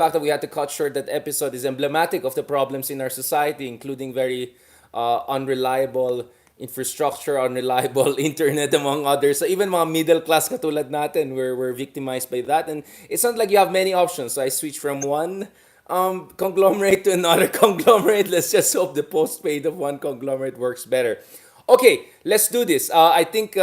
fact that we had to cut short that episode is emblematic of the problems in our society, including very unreliable infrastructure, unreliable internet, among others. So even mga middle class katulad natin, we're victimized by that. And it's not like you have many options. So I switched from one conglomerate to another conglomerate. Let's just hope the postpaid of one conglomerate works better. Okay, let's do this. I think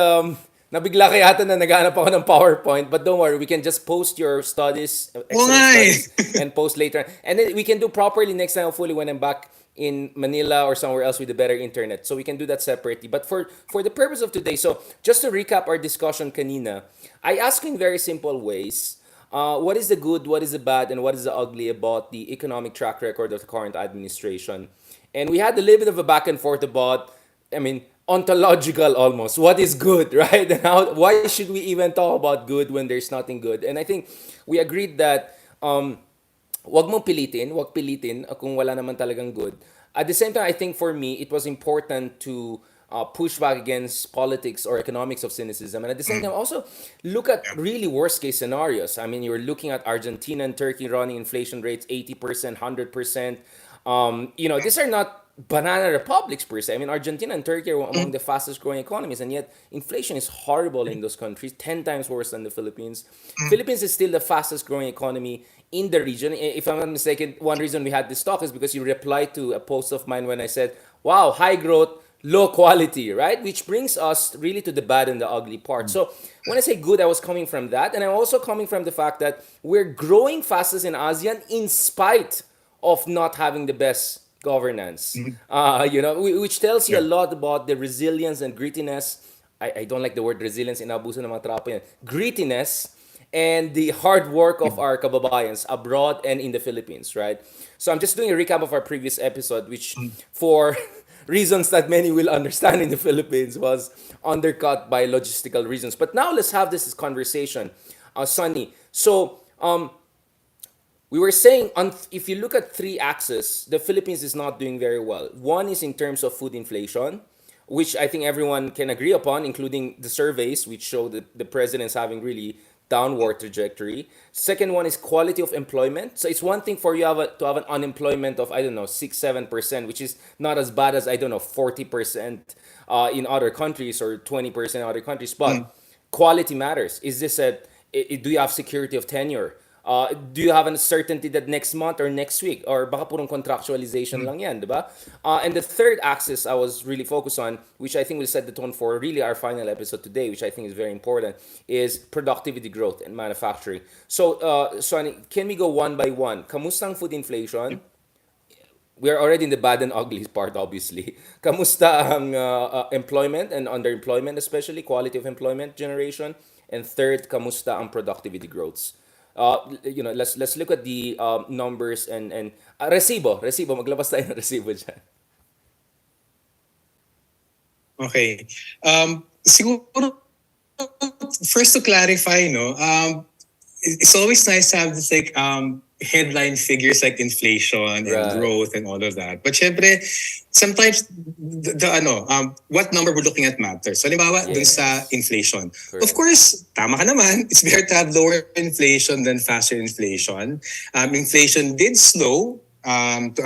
nabigla kaya ata na naghanap ako ng PowerPoint, but don't worry, we can just post your studies, Oo excellent nga eh. studies, and post later. And then we can do properly next time, hopefully, when I'm back in Manila or somewhere else with a better internet. So we can do that separately. But for the purpose of today, so just to recap our discussion kanina, I ask in very simple ways, what is the good, what is the bad, and what is the ugly about the economic track record of the current administration? And we had a little bit of a back and forth about, I mean, ontological almost. What is good, right? And how? Why should we even talk about good when there's nothing good? And I think we agreed that wag pilitin kung wala naman talagang good. At the same time, I think for me, it was important to push back against politics or economics of cynicism. And at the same time, also look at really worst case scenarios. I mean, you're looking at Argentina and Turkey running inflation rates 80%, 100%. These are not banana republics per se. I mean, Argentina and Turkey are among the fastest growing economies, and yet inflation is horrible in those countries, 10 times worse than the Philippines. Philippines is still the fastest growing economy in the region. If I'm not mistaken, one reason we had this talk is because you replied to a post of mine when I said, wow, high growth, low quality, right? Which brings us really to the bad and the ugly part. So when I say good, I was coming from that. And I'm also coming from the fact that we're growing fastest in ASEAN in spite of not having the best governance. Which tells you a Yeah. lot about the resilience and grittiness. I don't like the word resilience, inabuso ng mga trapo yan. Grittiness and the hard work of our kababayans abroad and in the Philippines, right? So I'm just doing a recap of our previous episode, which for reasons that many will understand in the Philippines was undercut by logistical reasons. But now let's have this conversation, Sunny. So we were saying if you look at three axes, the Philippines is not doing very well. One is in terms of food inflation, which I think everyone can agree upon, including the surveys, which show that the president's having really downward trajectory. Second one is quality of employment. So it's one thing for you to have an unemployment of, I don't know, 6-7%, which is not as bad as, I don't know, 40% in other countries or 20% in other countries. But quality matters. Is this do you have security of tenure? Do you have a certainty that next month or next week or baka purong contractualization lang yan, di ba? And the third axis I was really focused on, which I think will set the tone for really our final episode today, which I think is very important, is productivity growth and manufacturing. So, Sonny, can we go one by one? Kamusta ang food inflation? We are already in the bad and ugly part, obviously. Kamusta ang employment and underemployment, especially quality of employment generation? And third, kamusta ang productivity growths? Let's look at the numbers and resibo maglabas tayo ng resibo dyan. Okay. Siguro, first to clarify, it's always nice to have this headline figures like inflation and Right. growth and all of that. But syempre, sometimes what number we're looking at matters. So halimbawa, dun sa Yes. inflation. Correct. Of course, tama ka naman. It's better to have lower inflation than faster inflation. Inflation did slow to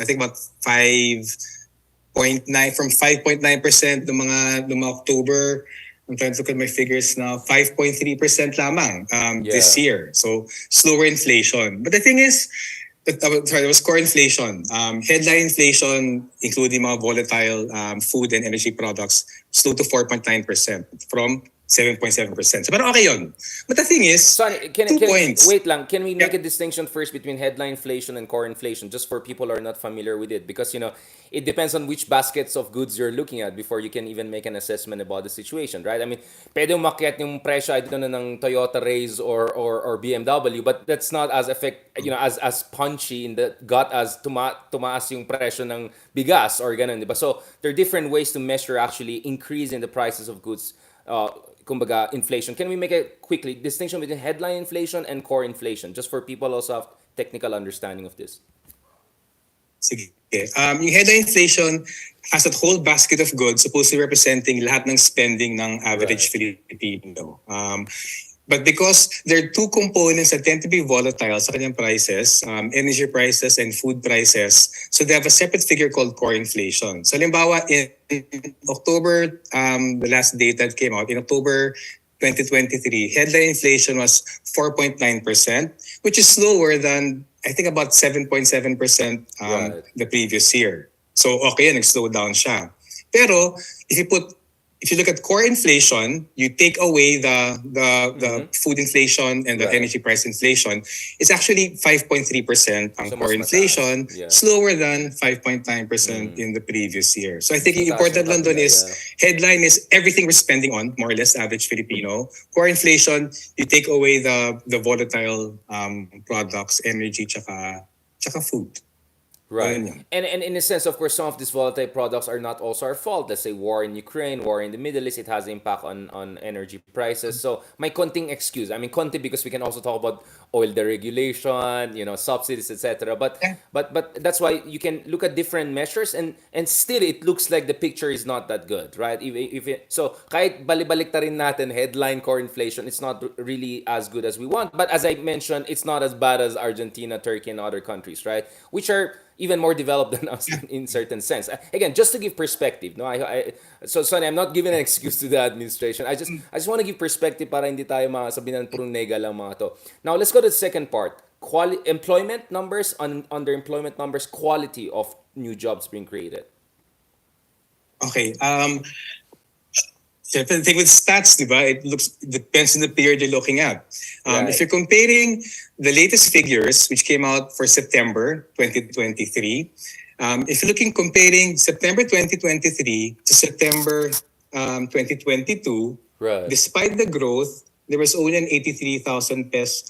I think about 5.9 from 5.9% ng mga October. I'm trying to look at my figures now. 5.3% lamang this Yeah. year. So slower inflation. But the thing is, it was core inflation. Headline inflation, including mga volatile food and energy products, slowed to 4.9% from 7.7%. So, pero okay yun. But the thing is, Sonny, 2 points. wait lang. Can we make Yeah. a distinction first between headline inflation and core inflation, just for people who are not familiar with it? Because it depends on which baskets of goods you're looking at before you can even make an assessment about the situation, right? I mean, pwede umakyat yung presyo, I don't know, ng Toyota Race or BMW, but that's not as as punchy in the gut as tumaas yung presyo ng bigas or ganun, di ba? So there are different ways to measure actually increase in the prices of goods. Kumbaga, inflation. Can we make a quickly distinction between headline inflation and core inflation, just for people also have technical understanding of this? Sige. Yung headline inflation has that whole basket of goods supposedly representing lahat ng spending ng average Filipino. But because there are two components that tend to be volatile sa kanyang prices, energy prices and food prices, so they have a separate figure called core inflation. So halimbawa, in October, the last data that came out, in October 2023, headline inflation was 4.9%, which is lower than, I think, about 7.7% Right. the previous year. So okay, nag-slow down siya. Pero if you put if you look at core inflation, you take away the food inflation and the Right. energy price inflation, it's actually 5.3% ang So core mas mataas. inflation, Yeah. slower than 5.9% in the previous year. So I think Mas yung mataas yung important lang dun kabila, is, yeah. headline is everything we're spending on, more or less average Filipino. Core inflation, you take away the volatile products, energy, tsaka food. Right. Ganun yun. And in a sense, of course, some of these volatile products are not also our fault. Let's say war in Ukraine, war in the Middle East, it has impact on energy prices. So my konting excuse. I mean konti because we can also talk about oil deregulation, subsidies, etc. Yeah. But that's why you can look at different measures and still it looks like the picture is not that good, right? So kahit balibalik ta rin natin headline core inflation, it's not really as good as we want. But as I mentioned, it's not as bad as Argentina, Turkey, and other countries, right? Which are even more developed than us in certain sense. Again, just to give perspective, no, so Sonny, I'm not giving an excuse to the administration. I just want to give perspective para hindi tayo sabihin ng purong nega lang mga to. Now let's go to the second part. Employment numbers, underemployment numbers, quality of new jobs being created. Okay. The thing with stats, di ba? It depends on the period you're looking at. If Right. you're comparing the latest figures, which came out for September 2023, if you're comparing September 2023 to September 2022, Right. despite the growth, there was only an 83,000 pesos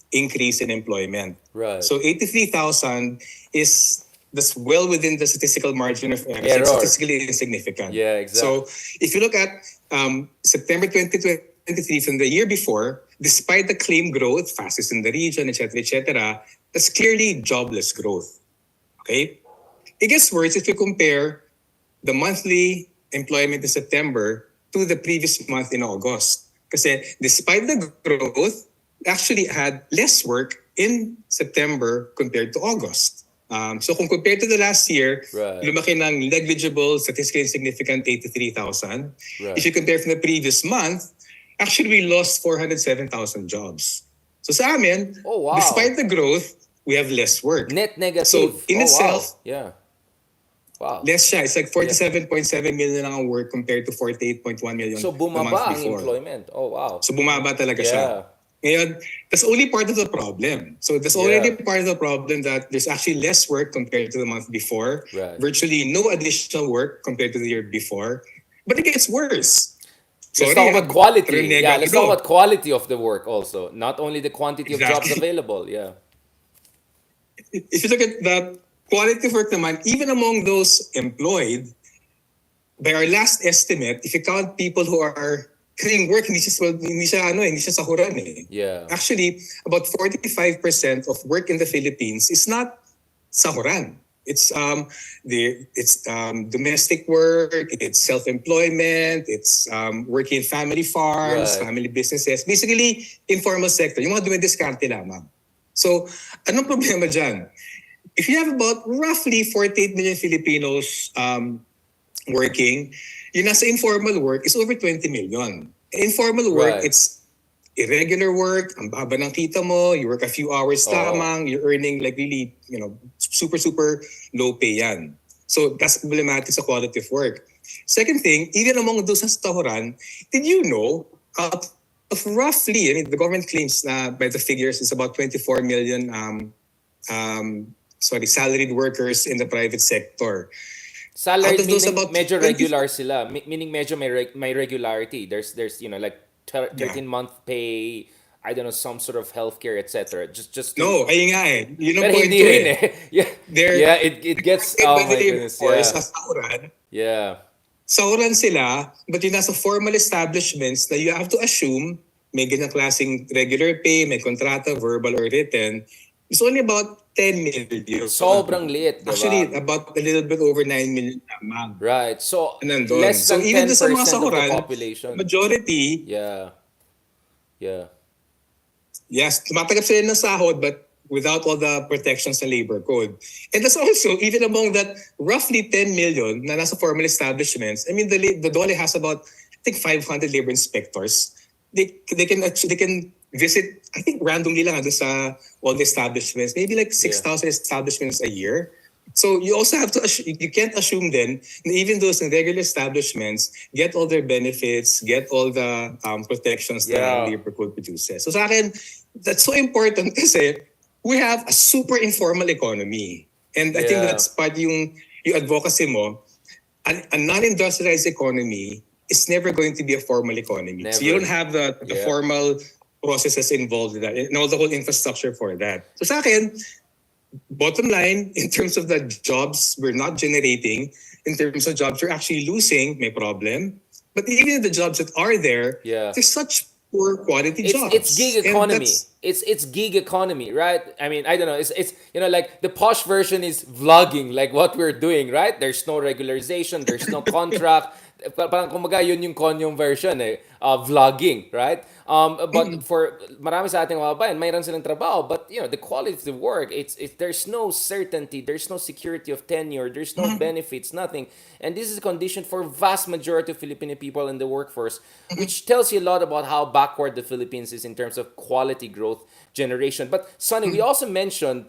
increase in employment. Right. So 83,000 is that's well within the statistical margin of error. Error. It's statistically insignificant. Yeah, exactly. So if you look at September 2023 from the year before, despite the claim growth, fastest in the region, etc., that's clearly jobless growth. Okay? It gets worse if you compare the monthly employment in September to the previous month in August. Kasi despite the growth, we actually had less work in September compared to August. So kung compared to the last year, Right. lumaki ng negligible, statistically insignificant 83,000. Right. If you compare from the previous month, actually we lost 407,000 jobs. So sa amin, Oh, wow. despite the growth, we have less work. Net negative. So in Oh, itself, wow. Yeah. Wow. less siya. It's like 47.7 million lang ang work compared to 48.1 million So the month bumaba ang before. employment. Oh, wow. So bumaba talaga Yeah. siya. Ngayon, that's only part of the problem. So that's already part of the problem that there's actually less work compared to the month before. Right. Virtually no additional work compared to the year before. But it gets worse. Let's talk about quality. Trinega Yeah, let's ko. talk about quality of the work also. Not only the quantity of jobs Exactly. available. Yeah. If you look at the quality of work naman, even among those employed, by our last estimate, if you count people who are creating work, hindi siya sahuran eh. Yeah. Actually, about 45% of work in the Philippines is not sahuran. It's domestic work, it's self-employment, it's working in family farms, Right. family businesses, basically informal sector, yung mga dumidiskarte lamang. So, anong problema dyan? If you have about roughly 48 million Filipinos working, yung nasa informal work is over 20 million. Informal work, Right. it's irregular work, ang baba ng kita mo, you work a few hours Oo. lamang, you're earning like really, super, super low pay yan. So that's problematic sa quality of work. Second thing, even among those sa tahuran, did you know, out of roughly, the government claims na by the figures, it's about 24 million salaried workers in the private sector. Salary Out of those, meaning about medyo 20 regular sila. Meaning medyo may regularity. There's like 13-month pay, I don't know, some sort of healthcare, etc. Just to, No, ayun nga eh. Yun ang pero point hindi ko rin eh. eh. Yeah. They're Yeah, it gets by oh the my labor goodness. force Yeah. sa sahuran. Yeah. Sahuran sila, but yung nasa formal establishments na you have to assume may ganyang klaseng regular pay, may kontrata, verbal or written, it's only about 10 million. Sobrang liit, diba? Actually, about a little bit over 9 million lamang. Right. So Nandun. less So than even 10% doon sa mga of the sahuran, population. majority, Yeah. Yeah. Yes, tumatanggap sila ng sahod but without all the protections sa labor code. And that's also, even among that roughly 10 million na nasa formal establishments, I mean, the DOLE has about, I think, 500 labor inspectors. They can visit, I think, randomly lang doon sa all the establishments, maybe like Yeah. 6,000 establishments a year. So you also have to, you can't assume then na even those in regular establishments get all their benefits, get all the protections that Yeah. labor code produces. So sa akin, that's so important kasi we have a super informal economy. And I think Yeah. that's part yung advocacy mo. A non-industrialized economy is never going to be a formal economy. So you Never. don't have the Yeah. formal processes involved in that and all the whole infrastructure for that. So sa akin, bottom line, in terms of the jobs we're not generating, in terms of jobs we're actually losing, may problem. But even the jobs that are there, Yeah. they're such poor quality It's jobs. gig And economy. that's It's gig economy, right? I mean, I don't know. It's like the posh version is vlogging, like what we're doing, right? There's no regularization, there's no contract. Parang kumbaga yun yung konyong version vlogging, right? But for marami sa ating mga kabayan, mayroon silang trabaho, but the quality of the work, it's there's no certainty, there's no security of tenure, there's no benefits, nothing. And this is a condition for vast majority of Filipino people in the workforce, which tells you a lot about how backward the Philippines is in terms of quality growth generation. But Sonny, we also mentioned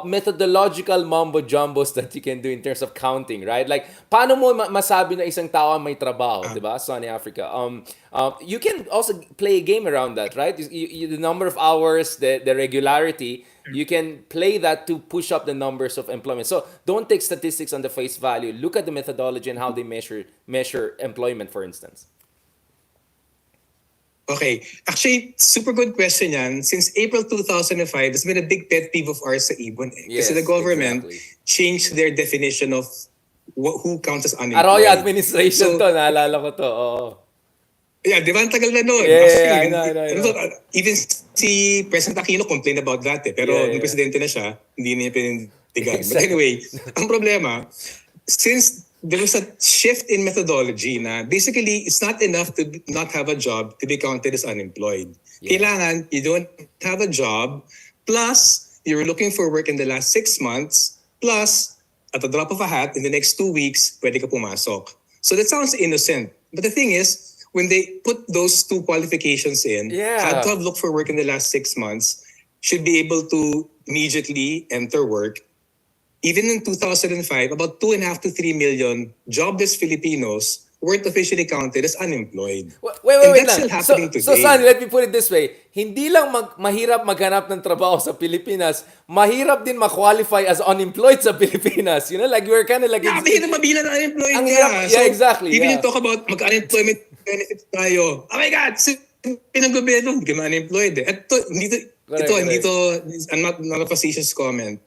methodological mumbo jumbos that you can do in terms of counting, right? Like, paano mo masabi na isang tao ang may trabaho, di ba? Sonny Africa. You can also play a game around that, right? The number of hours, the regularity, you can play that to push up the numbers of employment. So don't take statistics on the face value. Look at the methodology and how they measure employment, for instance. okay. Actually, super good question yan. Since April 2005, there's been a big pet peeve of ours sa Ibon. Yes, Kasi the government exactly. changed their definition of who counts as Arroyo unemployed. administration So, to, naalala ko to. Oo. yeah, di ba ang tagal na nun? Yeah, I Actually, know, I know, I know. even si President Aquino complained about that eh. Pero Yeah, nung yeah. presidente na siya, hindi niya pinindigan. But Exactly. anyway, ang problema, since there was a shift in methodology na basically it's not enough to not have a job to be counted as unemployed. Yeah. Kailangan you don't have a job plus you're looking for work in the last 6 months plus at the drop of a hat in the next 2 weeks pwede ka pumasok. So that sounds innocent. But the thing is, when they put those two qualifications in, Yeah. had to have looked for work in the last 6 months, should be able to immediately enter work. Even in 2005, about 2.5 to 3 million jobless Filipinos weren't officially counted as unemployed. Wait And lang. that's still happening So, today. Sonny, let me put it this way. Hindi lang mahirap maghanap ng trabaho sa Pilipinas, mahirap din ma-qualify as unemployed sa Pilipinas. Like we're kind of like... Yeah, mahirap mabilang na unemployed Ang ka. hirap, yeah, exactly, Even yeah. you talk about mag-unemployment benefits tayo. Oh my God, ng gobyerno, hindi ka ma-unemployed eh. At Correct. I'm not a facetious comment.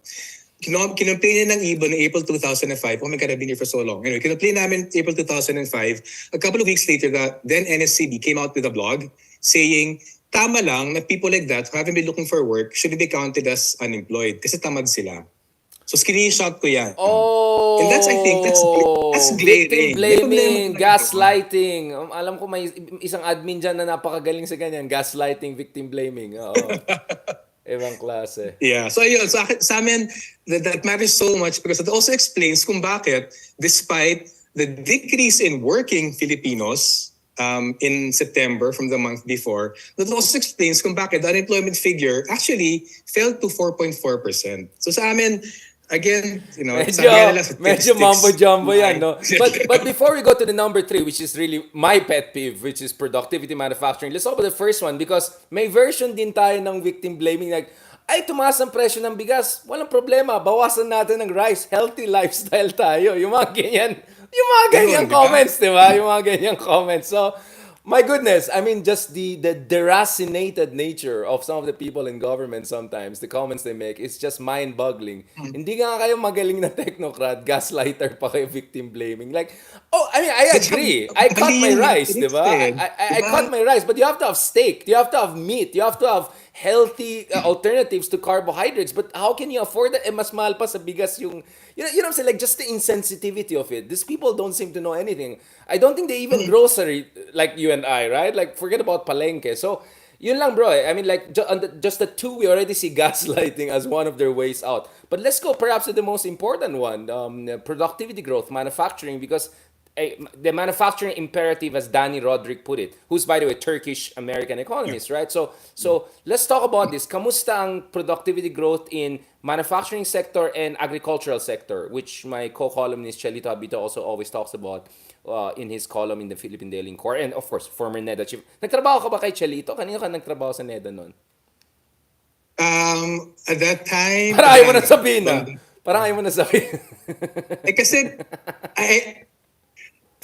Kinumplain ng Ibon in April 2005. Oh my God, I've been here for so long. Anyway, kinumplain namin April 2005. A couple of weeks later, then NSCB came out with a blog saying, tama lang na people like that who haven't been looking for work should be counted as unemployed kasi tamad sila. So screenshot ko yan. Oh, And that's, I think, that's victim glaring. May problema blaming, talaga. gaslighting. Alam ko may isang admin dyan na napakagaling sa ganyan. Gaslighting, victim blaming. Oo. Ibang klase. Yeah. So ayun, sa amin, that matters so much because it also explains kung bakit, despite the decrease in working Filipinos in September from the month before, that also explains kung bakit the unemployment figure actually fell to 4.4%. So sa amin, again, sabi nga nila, Medyo statistics mambo-jumbo yan, lie. no? But before we go to the number 3, which is really my pet peeve, which is productivity manufacturing, let's talk about the first one because may version din tayo ng victim blaming like, ay, tumaas ang presyo ng bigas. Walang problema. Bawasan natin ng rice. Healthy lifestyle tayo. Yung mga ganyan Ganun, di ba? comments, di ba? Yung mga ganyan comments. So, my goodness, I mean, just the deracinated nature of some of the people in government sometimes, the comments they make, it's just mind-boggling. Hindi nga kayo magaling na technocrat, gaslighter pa kayo victim blaming. Like, I mean, I agree. I cut my rice, di ba? I cut my rice, but you have to have steak, you have to have meat, you have to have healthy alternatives to carbohydrates. But how can you afford that? Mas mahal pa sa bigas yung... You know what I'm saying? Like, just the insensitivity of it. These people don't seem to know anything. I don't think they even grocery like you and I, right? Like, forget about palengke. So, Yun lang, bro. I mean, like, just the two, we already see gaslighting as one of their ways out. But let's go perhaps to the most important one, productivity growth, manufacturing, because the manufacturing imperative, as Danny Rodrik put it, who's, by the way, Turkish-American Yeah. economist, right? So let's talk about this. Kamusta ang productivity growth in manufacturing sector and agricultural sector, which my co-columnist Chelito Habito also always talks about in his column in the Philippine Daily Core. And of course, former NEDA chief. Nagtrabaho ka ba kay Chelito? Kanino ka nagtrabaho sa NEDA noon? At that time, Parang ayaw mo wala na na. sabihin na. Parang ayaw mo na sabihin. Kasi, I,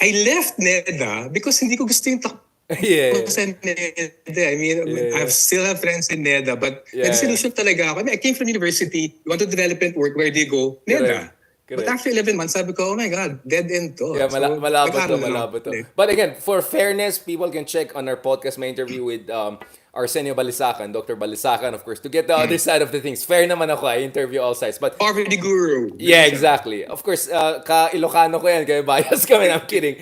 I left NEDA because hindi ko gusto yung takbo Yeah. sa NEDA. I mean, I Yeah. still have friends in NEDA, but Yeah. nag-solution talaga ako. I mean, I came from university, you want to development work, where do you go? Correct. NEDA. But Correct. after 11 months, sabi ko, oh my God, dead end to. Yeah, So, malabo to, nag-aaral na lang malabo ako to. ulit. But again, for fairness, people can check on our podcast, my interview with Arsenio Balisacan, Dr. Balisacan, of course, to get the other side of the things. Fair naman ako, I interview all sides. But Poverty guru. yeah, Ganun siya. exactly. Of course, ka-Ilocano ko yan, kaya bias kami. I'm kidding.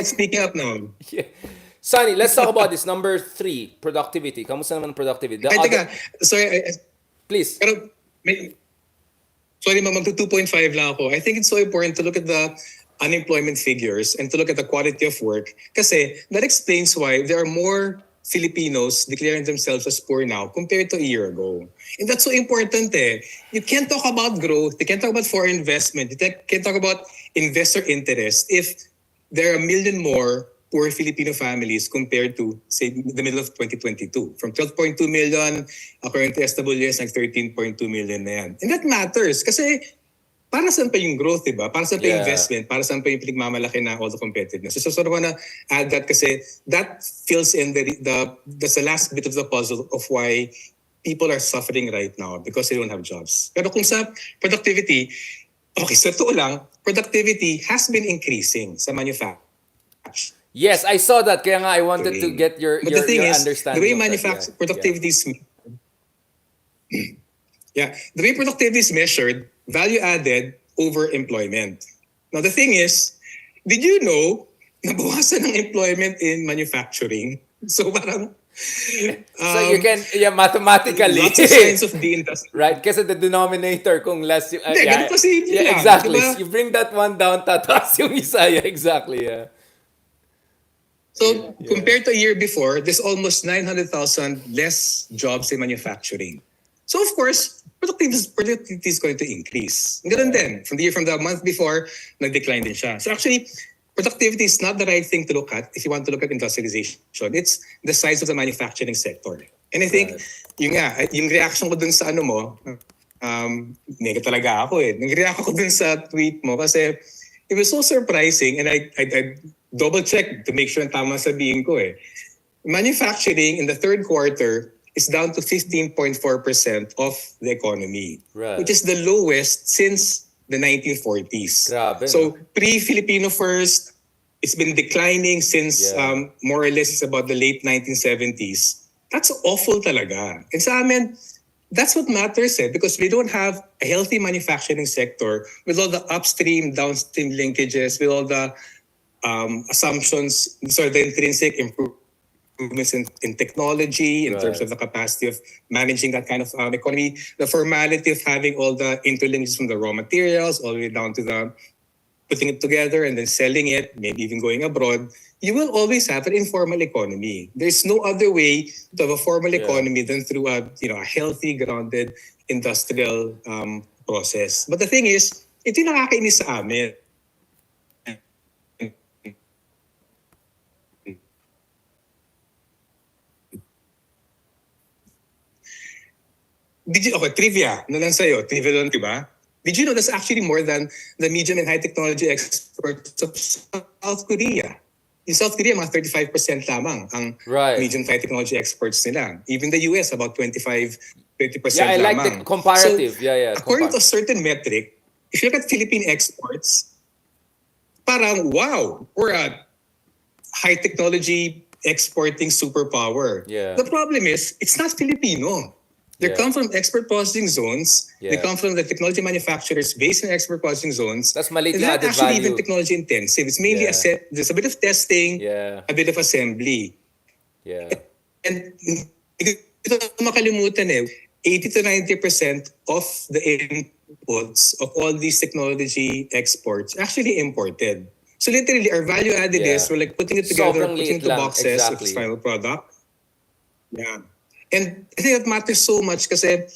Speaking up now. Yeah. Sunny, let's talk about this. Number 3, productivity. Kamusta naman ang productivity? The Ay, other, teka. Sorry, please. pero sorry, magto 2.5 lang ako. I think it's so important to look at the unemployment figures and to look at the quality of work kasi that explains why there are more Filipinos declaring themselves as poor now compared to a year ago. And that's so important eh. You can't talk about growth, you can't talk about foreign investment, you can't talk about investor interest if there are a million more poor Filipino families compared to, say, the middle of 2022. From 12.2 million, according to SWS, nag 13.2 million na yan. And that matters kasi para saan pa yung growth, diba? Para saan pa yung Yeah. investment? Para saan pa yung pinagmamalaki na all the competitiveness? So sort of wanna add that kasi that fills in that's the last bit of the puzzle of why people are suffering right now because they don't have jobs. Pero kung sa productivity, okay, sa totoo lang, productivity has been increasing sa manufacturing. Yes, I saw that. Kaya nga, I wanted to get your But the thing your is, the understanding way of that. manufacturing Yeah. productivity is the way productivity is measured, value added over employment. Now the thing is, did you know nabawasan ng employment in manufacturing? So parang So you can, mathematically. lots of signs of the industry. Right? Kasi the denominator, kung less, Hindi, ganun kasi yun lang, exactly. diba? You bring that one down, tataas yung isa. Yeah, exactly. Yeah. So compared to a year before, there's almost 900,000 less jobs in manufacturing. So of course, productivity is going to increase. Ganun din. From the month before, nag-decline din siya. So actually, productivity is not the right thing to look at if you want to look at industrialization. It's the size of the manufacturing sector. And I think, yung reaction ko dun sa ano mo, nega talaga ako eh. Nag-react ako dun sa tweet mo kasi it was so surprising and I double-checked to make sure na tama sabihin ko eh. Manufacturing in the third quarter is down to 15.4% of the economy, Right. which is the lowest since the 1940s. Grabe, So pre-Filipino first, it's been declining since Yeah. more or less about the late 1970s. That's awful talaga. And sa amin, that's what matters because we don't have a healthy manufacturing sector with all the upstream, downstream linkages, with all the assumptions, the intrinsic improvements in technology in terms Right. of the capacity of managing that kind of economy, the formality of having all the interlinkages from the raw materials all the way down to the putting it together and then selling it, maybe even going abroad. You will always have an informal economy. There's no other way to have a formal economy than through a healthy, grounded industrial process. But the thing is, ito yung nakakainis sa amin. Trivia na lang sa'yo. Trivia lang, di ba? Did you know that's actually more than the medium and high technology exports of South Korea? In South Korea, mga 35% lamang ang Right. medium and high technology exports nila. Even the US, about 25-30% Yeah, I like lamang. the comparative. So, Yeah. according to a certain metric, if you look at Philippine exports, parang wow, we're a high technology exporting superpower. Yeah. The problem is, it's not Filipino. They Yeah. come from export processing zones. They Yeah. come from the technology manufacturers based in export processing zones. That's maliit And yung not added actually value. even technology intensive. It's mainly Yeah. there's a bit of testing, Yeah. a bit of assembly. Yeah. And hindi ko makalimutan 80 to 90% of the inputs of all these technology exports actually imported. So literally, our value added Yeah. is we're like putting it together, Sobrang putting liit it into lang. boxes of its Exactly. final product. Yeah. And I think that matters so much kasi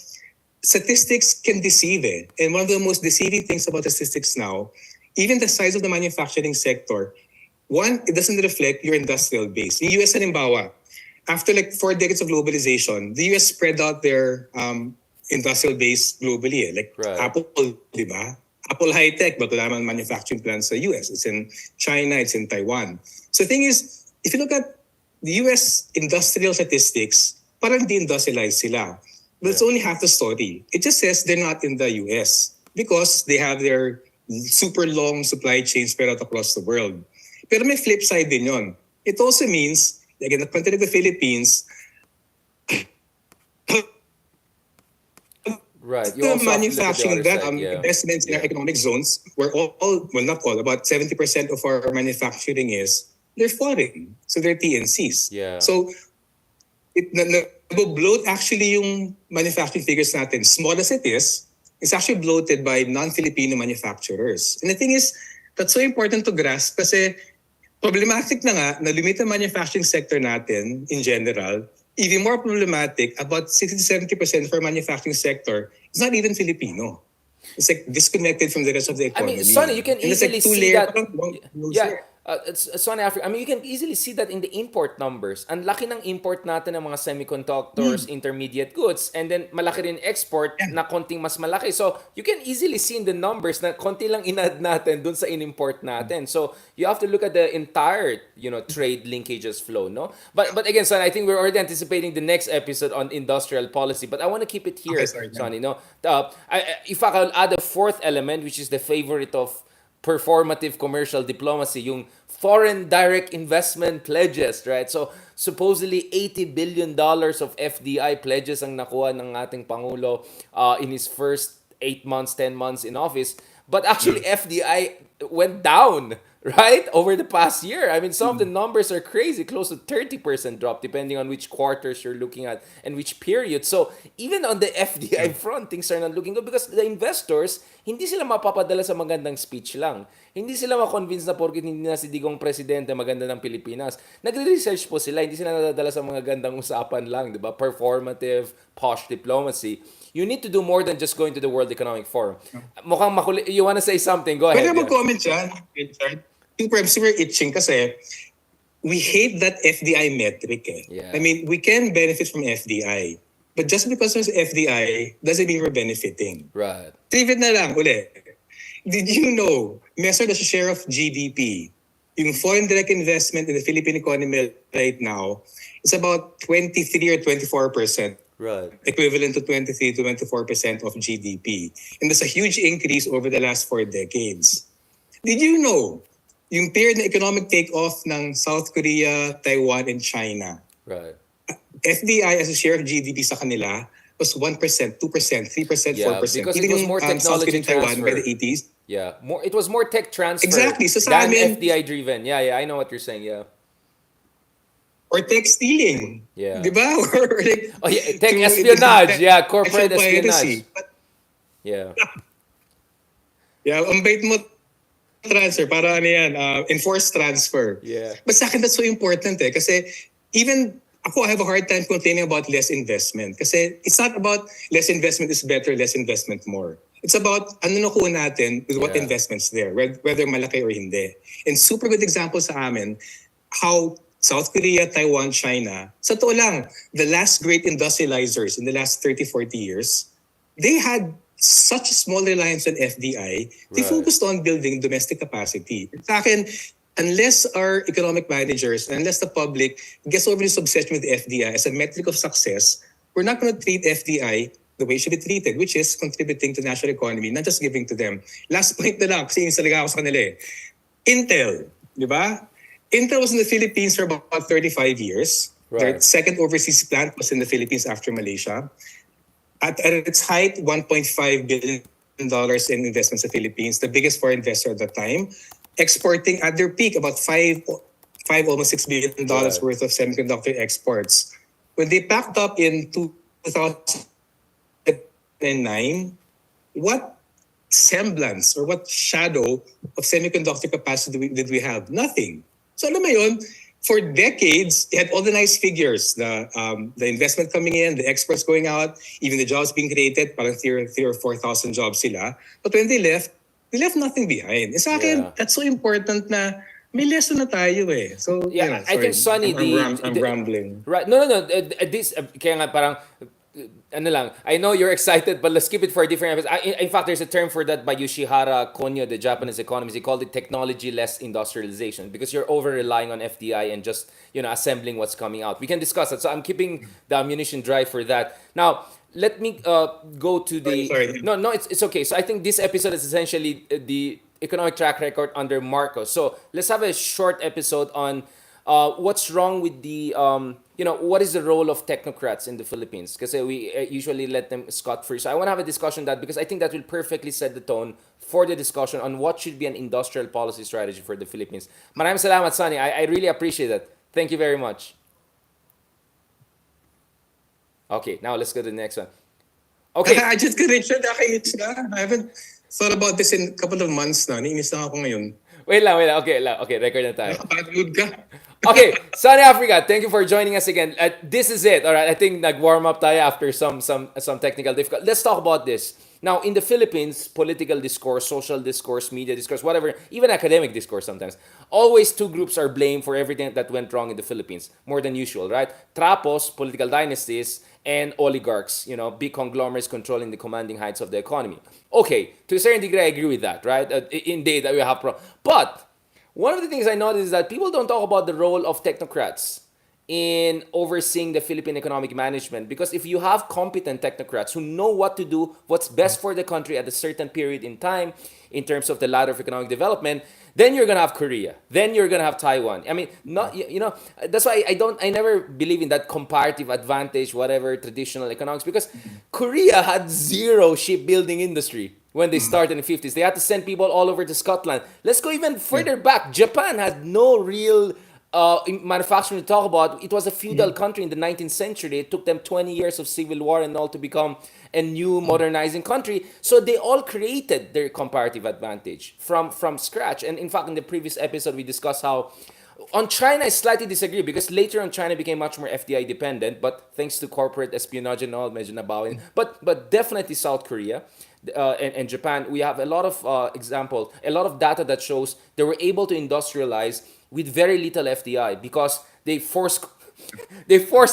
statistics can deceive And one of the most deceiving things about statistics now, even the size of the manufacturing sector, one, it doesn't reflect your industrial base. In US, halimbawa, after like 4 decades of globalization, the US spread out their industrial base globally. Like Right. Apple, di ba? Apple high-tech, but wala naman manufacturing plants sa US. It's in China, it's in Taiwan. So the thing is, if you look at the US industrial statistics, parang de-industrialized sila. But it's Yeah. only half the story. It just says they're not in the US because they have their super long supply chains spread out across the world. Pero may flip side din yon. It also means, again, the country like the Philippines, Right. You the also have to look at the other manufacturing that side. Yeah. investments in our Yeah. economic zones, where well, not all, about 70% of our manufacturing is, they're foreign. So they're TNCs. Yeah. So nag-bloat actually yung manufacturing figures natin. Small as it is, it's actually bloated by non-Filipino manufacturers. And the thing is, that's so important to grasp kasi problematic na nga na limited manufacturing sector natin in general. Even more problematic, about 60 to 70% of our manufacturing sector is not even Filipino. It's like disconnected from the rest of the I mean, economy. Sonny, you can And it's easily like two see layer, that. parang one Yeah, layer. it's Sonny Africa. I mean, you can easily see that in the import numbers. Ang laki ng import natin ng mga semiconductors, intermediate goods, and then malaki rin export Yeah. na konting mas malaki. So, you can easily see in the numbers na konti lang inad natin dun sa in-import natin. So, you have to look at the entire, trade linkages flow, no? But again, Sonny, I think we're already anticipating the next episode on industrial policy, but I want to keep it Okay, here, sorry. Yeah. Sonny, no? If I could add a fourth element, which is the favorite of performative commercial diplomacy, yung foreign direct investment pledges, right? So, supposedly $80 billion of FDI pledges ang nakuha ng ating Pangulo in his first 8 months, 10 months in office. But actually, FDI went down, right? Over the past year. I mean, some of the numbers are crazy, close to 30% drop, depending on which quarters you're looking at and which period. So, even on the FDI Yeah. front, things are not looking good because the investors, hindi sila mapapadala sa magandang speech lang. Hindi sila ma-convince na porkit hindi na si Digong presidente maganda ng Pilipinas. Nagre-research po sila, hindi sila nadadala sa mga gandang usapan lang, di ba? Performative, posh diplomacy. You need to do more than just going to the World Economic Forum. Mukhang makuli. You wanna say something? Go Pwede ahead. ka Yeah. mag-comment dyan, Richard. Super itching kasi we hate that FDI metric Yeah. I mean, we can benefit from FDI. But just because there's FDI doesn't mean we're benefiting. Right. Trivia na lang, uli. Did you know, measured as a share of GDP, yung foreign direct investment in the Philippine economy right now is about 23 or 24%, Right. equivalent to 23 to 24% of GDP. And that's a huge increase over the last 4 decades. Did you know, yung period na economic take-off ng South Korea, Taiwan, and China, Right. FDI as a share of GDP sa kanila was 1%, 2%, 3%, Yeah, 4%. because it Even was yung more South Korea technology and Taiwan by the transfer. 80s. Yeah, it was more tech transfer Exactly. So sa than amin, FDI driven. Yeah, I know what you're saying. Yeah. or tech stealing. Yeah. Di ba? Or like, Oh yeah, tech through espionage. Yeah, corporate intellectual piracy. espionage. Yeah. Yeah, ang bait mo transfer, para ano yan, enforced transfer. Yeah. But sa akin, that's so important kasi even ako, I have a hard time complaining about less investment. Kasi it's not about less investment is better, less investment more. It's about ano nakuha natin with what Yeah. investments there, whether malaki or hindi. And super good example sa amin, how South Korea, Taiwan, China, sa totoo lang, the last great industrializers in the last 30, 40 years, they had such a small reliance on FDI. They Right. focused on building domestic capacity. Sa akin, unless our economic managers, unless the public gets over this obsession with FDI as a metric of success, we're not going to treat FDI the way it should be treated, which is contributing to national economy, not just giving to them. Last point na lang, kasi yung salaga ako sa kanila Intel, di ba? Intel was in the Philippines for about 35 years. Their Right. second overseas plant was in the Philippines after Malaysia. At its height, $1.5 billion in investments in the Philippines, the biggest foreign investor at that time, exporting at their peak about five almost $6 billion Right. worth of semiconductor exports. when they packed up in 2009, what semblance or what shadow of semiconductor capacity did we have? Nothing. So alam mo yun, for decades, they had all the nice figures, the investment coming in, the exports going out, even the jobs being created, parang 3 or 4 thousand jobs sila. But when they left nothing behind. Sa akin, Yeah. that's so important na may lesson na tayo eh. So, Yeah, I think sorry, Sunny I'm rambling. right. No, no, no. This kaya nga parang ano lang. I know you're excited, but let's keep it for a different episode. In fact, there's a term for that by Yoshihara Konyo, the Japanese economist. He called it technology-less industrialization because you're over relying on FDI and just assembling what's coming out. We can discuss that. So I'm keeping the ammunition dry for that. Now, let me go to the Sorry. no, no. It's okay. So I think this episode is essentially the economic track record under Marcos. So let's have a short episode on what's wrong with the what is the role of technocrats in the Philippines? Because we usually let them scot free. So I want to have a discussion on that because I think that will perfectly set the tone for the discussion on what should be an industrial policy strategy for the Philippines. Maraming salamat, Sunny. I really appreciate that. Thank you very much. Okay, now let's go to the next one. Okay, I just got Richard, nakainis na. I haven't thought about this in a couple of months na. Nainis na ako ngayon. wait lang. Okay, record na tayo. Nakapagod ka. Okay, Sunny Africa, thank you for joining us again. This is it. All right, I think nag-warm up tayo after some technical difficulty. Let's talk about this. Now, in the Philippines, political discourse, social discourse, media discourse, whatever, even academic discourse sometimes, always two groups are blamed for everything that went wrong in the Philippines, more than usual, right? Trapos, political dynasties, and oligarchs, big conglomerates controlling the commanding heights of the economy. Okay, to a certain degree, I agree with that, right? Indeed, that we have but one of the things I noticed is that people don't talk about the role of technocrats in overseeing the Philippine economic management. Because if you have competent technocrats who know what to do, what's best for the country at a certain period in time, in terms of the ladder of economic development, then you're gonna have Korea. Then you're gonna have Taiwan. I mean, not that's why I never believe in that comparative advantage, whatever traditional economics, because Korea had zero shipbuilding industry when they started in the 50s. They had to send people all over to Scotland. Let's go even further back. Japan had no real manufacturing to talk about. It was a feudal country in the 19th century. It took them 20 years of civil war and all to become a new modernizing country. So they all created their comparative advantage from scratch. And in fact, in the previous episode, we discussed how on China, I slightly disagree because later on China became much more FDI dependent, but thanks to corporate espionage and all, medyo nabawin. But definitely South Korea and Japan, we have a lot of example, a lot of data that shows they were able to industrialize with very little FDI because they force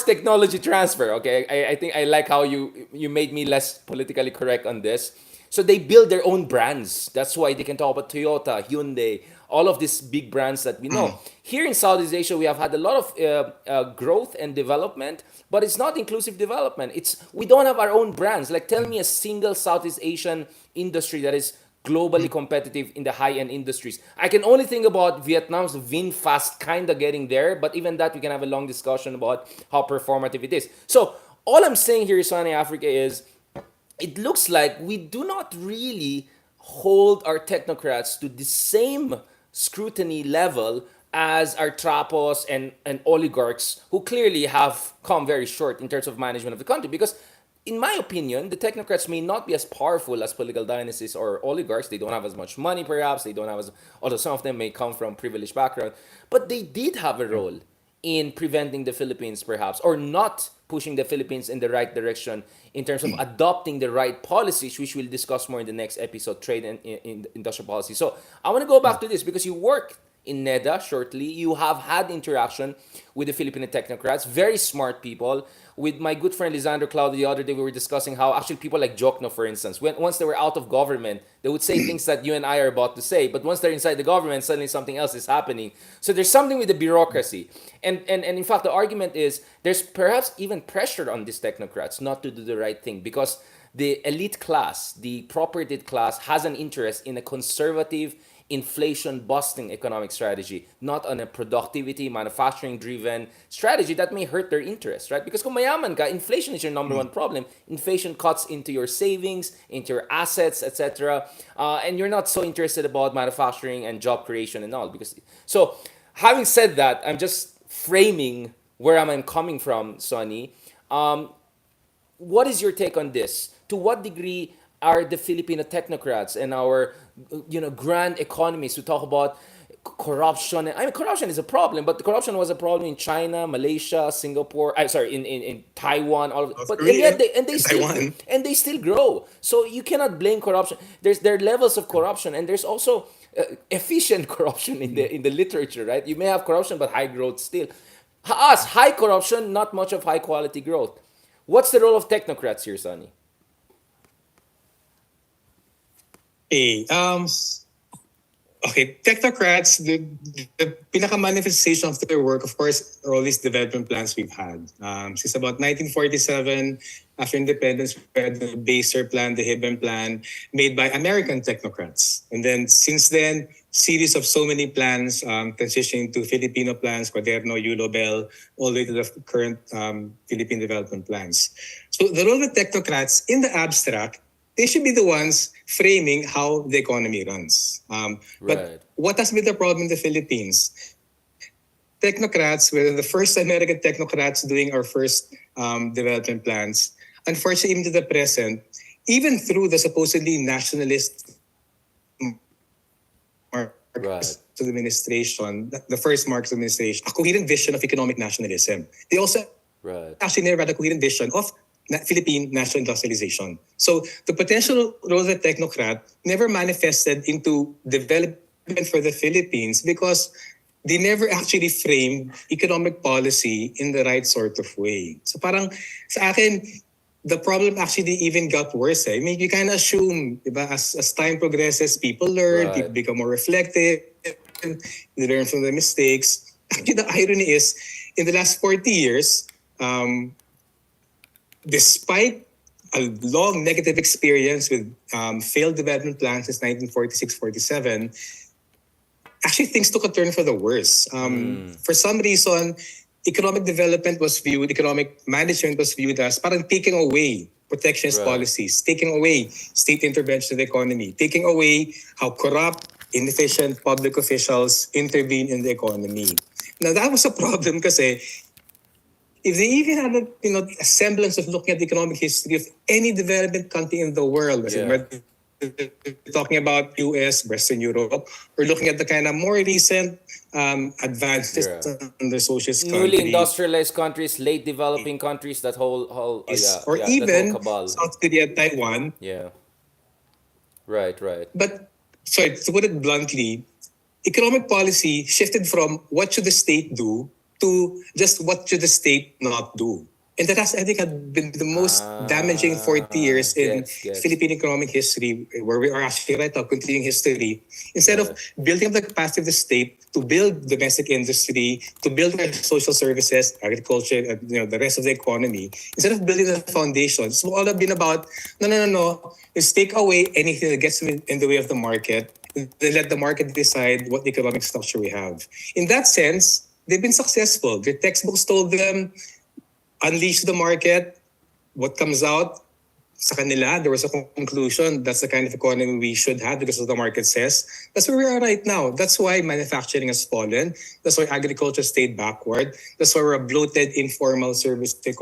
technology transfer. Okay, I think I like how you made me less politically correct on this. So they build their own brands. That's why they can talk about Toyota, Hyundai, all of these big brands that we know. Here in Southeast Asia, we have had a lot of growth and development, but it's not inclusive development. We don't have our own brands. Like, tell me a single Southeast Asian industry that is globally competitive in the high-end industries. I can only think about Vietnam's VinFast kind of getting there, but even that we can have a long discussion about how performative it is. So all I'm saying here, Sunny Africa, is it looks like we do not really hold our technocrats to the same scrutiny level as our trapos and oligarchs who clearly have come very short in terms of management of the country. Because in my opinion, the technocrats may not be as powerful as political dynasties or oligarchs. They don't have as much money, perhaps. They don't have as, although some of them may come from privileged background, but they did have a role in preventing the Philippines, perhaps, or not pushing the Philippines in the right direction in terms of adopting the right policies, which we'll discuss more in the next episode, trade and in industrial policy. So I want to go back to this because you work in NEDA shortly. You have had interaction with the Filipino technocrats, very smart people. With my good friend Lisandro Claudio the other day, we were discussing how actually people like Jokno, for instance, once they were out of government, they would say things that you and I are about to say, but once they're inside the government, suddenly something else is happening. So there's something with the bureaucracy. And in fact, the argument is there's perhaps even pressure on these technocrats not to do the right thing because the elite class, the propertied class, has an interest in a conservative, inflation busting economic strategy, not on a productivity, manufacturing driven strategy that may hurt their interest, right? Because kung mayaman ka, inflation is your number one problem. Inflation cuts into your savings, into your assets, etc. And you're not so interested about manufacturing and job creation and all. So, having said that, I'm just framing where I'm coming from, Sonny. What is your take on this? To what degree are the Filipino technocrats and our, grand economists who talk about corruption? I mean, corruption is a problem, but the corruption was a problem in China, Malaysia, Singapore. I sorry, in Taiwan, all of, South but and Korea, yet they still Taiwan. grow. So you cannot blame corruption. There are levels of corruption, and there's also efficient corruption in the literature, right? You may have corruption, but high growth still. Us, high corruption, not much of high quality growth. What's the role of technocrats here, Sonny? Hey, okay, technocrats, the pinaka-manifestation of their work, of course, are all these development plans we've had. Since about 1947, after independence, we had the Baser Plan, the Hibben Plan, made by American technocrats. And then since then, series of so many plans transitioning to Filipino plans, Quaderno, Yulo Bell, all the way to the current Philippine development plans. So the role of technocrats in the abstract, they should be the ones framing how the economy runs. Right. But what has been the problem in the Philippines? Technocrats, we're the first American technocrats doing our first development plans. Unfortunately, even to the present, even through the supposedly nationalist Right. Marcos administration, the first Marcos administration, a coherent vision of economic nationalism. They also Right. actually never had a coherent vision of Philippine national industrialization. So the potential role of the technocrat never manifested into development for the Philippines because they never actually framed economic policy in the right sort of way. So parang sa akin, the problem actually even got worse. I mean, you kind of assume, diba, as time progresses, people learn, people Right. become more reflective, they learn from the mistakes. Actually, the irony is, in the last 40 years, despite a long negative experience with failed development plans since 1946-47, actually things took a turn for the worse. For some reason, economic management was viewed as parang taking away protectionist Right. policies, taking away state intervention in the economy, taking away how corrupt, inefficient public officials intervene in the economy. Now that was a problem kasi if they even had a semblance of looking at the economic history of any development country in the world, as in Yeah. whether talking about US, Western Europe, or looking at the kind of more recent advances Yeah. under socialist Newly country, industrialized countries, late developing countries, that whole is or yeah, that whole even cabal. South Korea, Taiwan. Yeah. Right. Right. But sorry, to put it bluntly, economic policy shifted from what should the state do to just what should the state not do. And that has, I think, had been the most damaging 40 years in Gets. Philippine economic history, where we are actually right now continuing history. Instead of Right. building up the capacity of the state to build domestic industry, to build our social services, agriculture, and the rest of the economy, instead of building the foundation, it's all been about no. Just take away anything that gets in the way of the market. They let the market decide what economic structure we have. In that sense, they've been successful. Their textbooks told them, unleash the market. What comes out sa kanila, there was a conclusion. That's the kind of economy we should have because of what the market says. That's where we are right now. That's why manufacturing has fallen. That's why agriculture stayed backward. That's why we're a bloated, informal service economy.